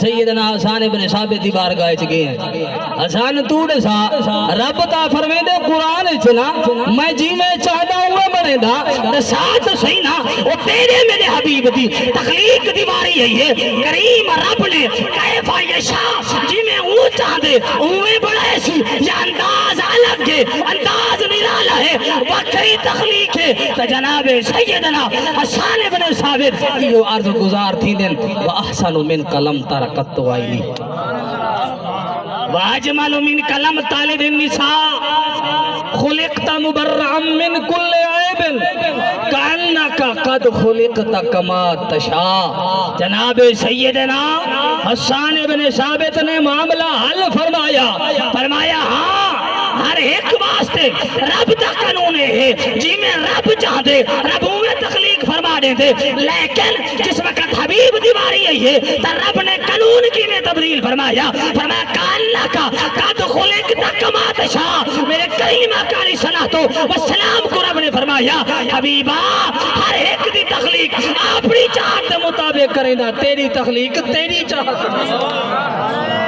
سیدنا حسان ابن ثابت دی بارگاہ چ گئے ہیں حسان تو دسا رب تا فرمیندے قرآن وچ نا میں جی میں چاہدا ہوں بنے دا تے ساتھ صحیح نا او تیرے میرے حبیب دی تخلیق دی باری ہے کریم رب نے کیف یشاء جی میں او چاہدے اوے بڑا سی یا انداز الگ ہے انداز نرالا ہے وکری تخلیق ہے تے جناب سیدنا حسان ابن ثابت یہ عرض گزار تھی دن واحسن من قلم ترکت وائلی واجمل من قلم طالب النساء خلقت مبرعا من كل عیب کانک قد خلقت کما تشاء جناب سیدنا حسان ابن ثابت نے معاملہ حل فرمایا ہاں ہر ایک واسطے رب دا قانون ہے جی میں رب چاہ دے رب میں تخلیق فرما دے دے لیکن جس وقت حبیب دیواری ہے تو رب نے قانون کی میں تبدیل فرمایا کاننا کا قد خلقت کما تشاء میرے کریم آقا علیہ الصلوۃ والسلام کو رب نے فرمایا حبیبا ہر ایک دی تخلیق اپنی چاہت مطابق کریں دا تیری تخلیق تیری چاہت